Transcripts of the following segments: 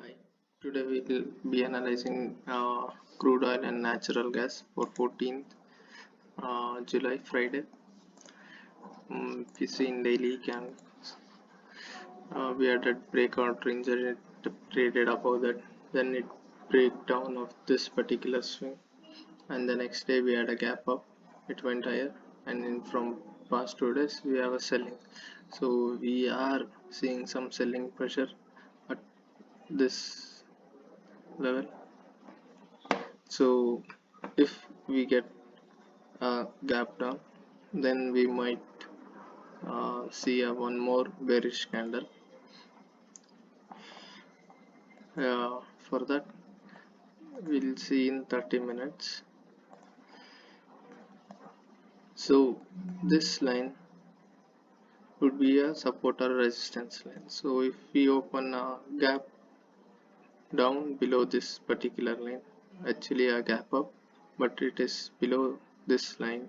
Hi. Today we will be analyzing crude oil and natural gas for 14th July Friday. We see in daily can we had a breakout range and it traded above that. Then it break down of this particular swing, and the next day we had a gap up. It went higher, and in from past 2 days we have a selling. So we are seeing some selling pressure at this level. So if we get gap down, then we might see a one more bearish candle. For that, we'll see in 30 minutes. So this line would be a support or resistance line. So if we open a gap down below this particular line, actually a gap up, but it is below this line,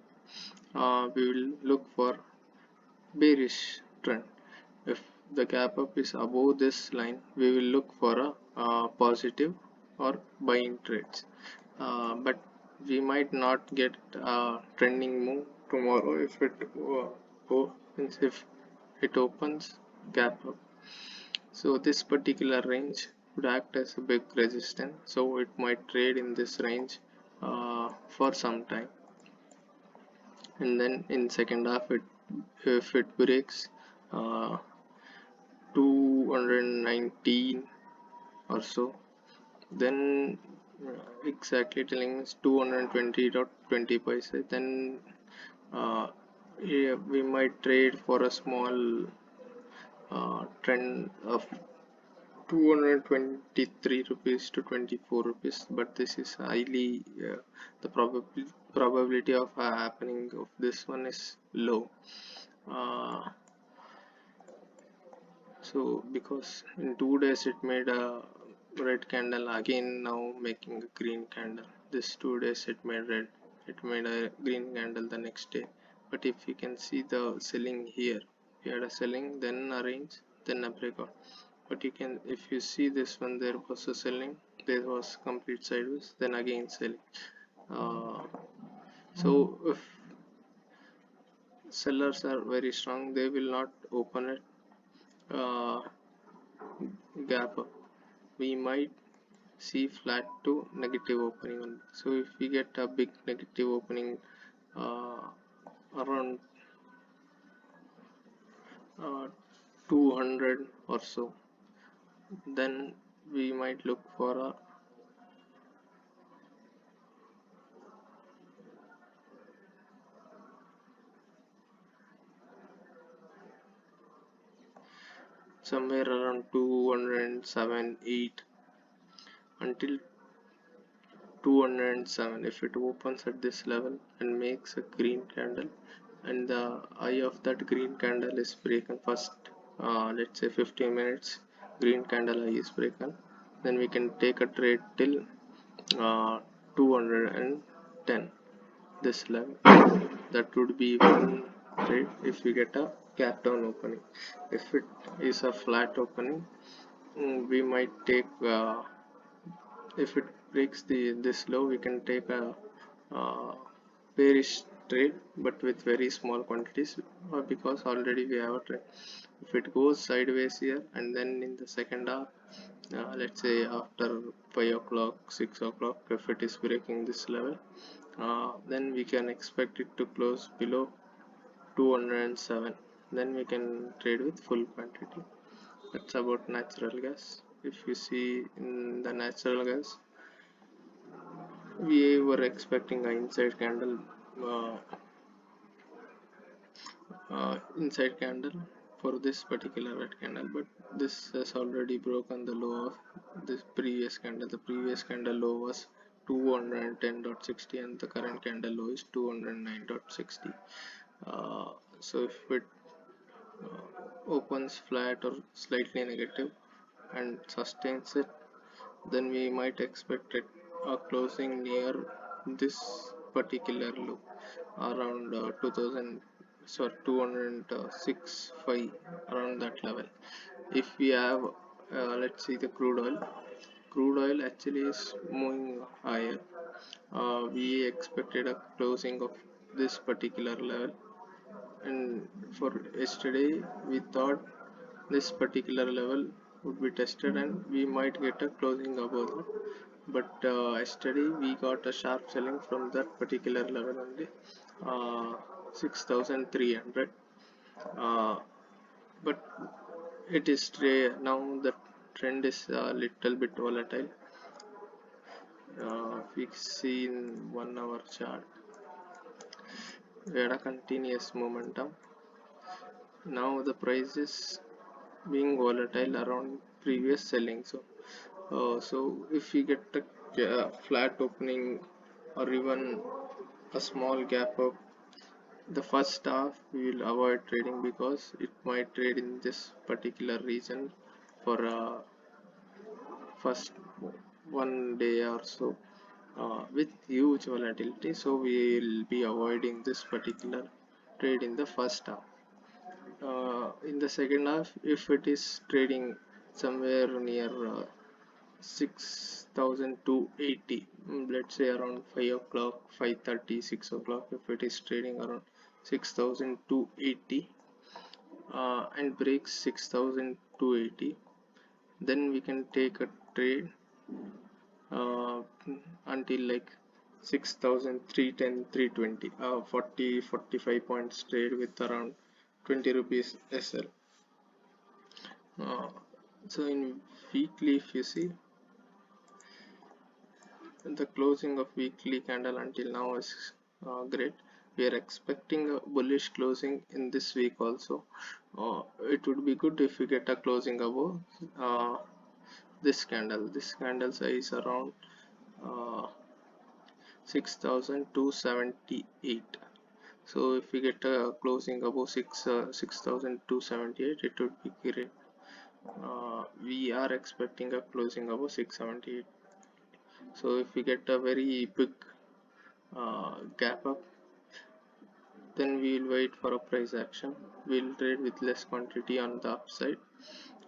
we will look for bearish trend. If the gap up is above this line, we will look for a positive or buying trades. But we might not get a trending move tomorrow if it opens gap up. So this particular range would act as a big resistance. So it might trade in this range for some time, and then in second half, if it breaks uh, 219 or so, then exactly telling us 220.20 paise, then yeah, we might trade for a small trend of 223 rupees to 24 rupees, but this is highly the probability of happening of this one is low. uh, So because in 2 days it made a red candle, again now making a green candle. This 2 days it made red, it made a green candle the next day. But if you can see the selling here, we had a selling, then a range, then a breakout. But you can, if you see this one, there was a selling, there was complete sideways, then again selling. So if sellers are very strong, they will not open it uh, gap up. We might see flat to negative opening only. So if we get a big negative opening uh, around 200 or so, then we might look for a somewhere around 207 8 until 207. If it opens at this level and makes a green candle, and the eye of that green candle is broken first, let's say 15 minutes green candle eye is broken, then we can take a trade till 210, this level. That would be one trade if we get a gap down opening. If it is a flat opening, we might take if it breaks this low, we can take a uh, bearish trade, but with very small quantities, because already we have a trade. If it goes sideways here, and then in the second half, let's say after 5 o'clock 6 o'clock, if it is breaking this level, then we can expect it to close below 207. Then we can trade with full quantity. That's about natural gas. If you see in the natural gas, we were expecting an uh, inside candle for this particular red candle, but this has already broken the low of this previous candle. The previous candle low was 210.60, and the current candle low is 209.60. So if it opens flat or slightly negative and sustains it, then we might expect it closing near this particular low around 2000, sorry, 206.5, around that level. If we have let's see the crude oil. Crude oil actually is moving higher. We expected a closing of this particular level, and for yesterday we thought this particular level would be tested and we might get a closing above that, but yesterday we got a sharp selling from that particular level only, 6300. uh, but it is now the trend is a little bit volatile. We see in 1 hour chart we had a continuous momentum. Now the price is being volatile around previous selling. So if we get a flat opening or even a small gap up, the first half we will avoid trading because it might trade in this particular region for first 1 day or so, with huge volatility. So we will be avoiding this particular trade in the first half. In the second half, if it is trading somewhere near 6280, let's say around 5 o'clock, 5:30, 6 o'clock, if it is trading around 6280 and breaks 6280, then we can take a trade uh, until like 6310, 320, 40 45 points trade with around 20 rupees SL. uh, so in weekly, if you see the closing of weekly candle until now is great. We are expecting a bullish closing in this week also. It would be good if we get a closing above uh, this candle size around uh, 6278. So if we get a closing above 6278, it would be great. We are expecting a closing above 678. So if we get a very big gap up, then we will wait for a price action. We'll trade with less quantity on the upside.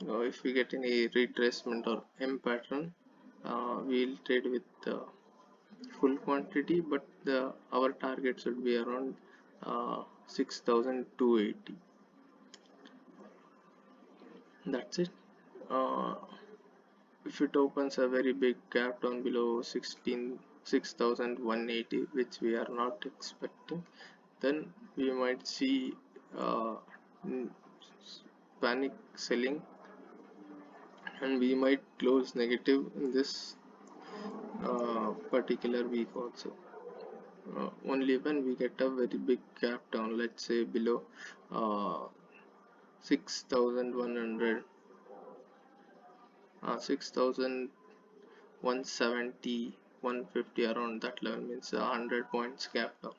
If we get any retracement or M pattern, we'll trade with full quantity, but our target should be around 6280. That's it. uh, if it opens a very big gap down below 6180, which we are not expecting, then we might see uh, panic selling, and we might close negative in this particular week also. Only when we get a very big gap down, let's say below 6100, 6170, 150, around that level, means 100 points gap down.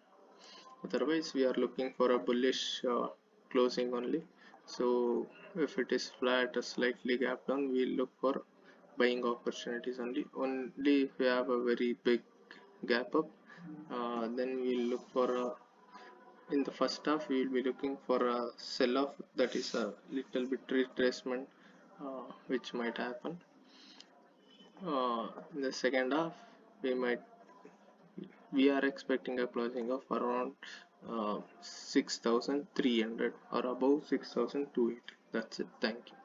Otherwise we are looking for a bullish closing only. So if it is flat or slightly gap down, we'll look for buying opportunities only if we have a very big gap up. Then we'll look for a, in the first half we will be looking for a sell off, that is a little bit retracement which might happen. In the second half we are expecting a closing of around 6300 or above 6280. That's it. Thank you.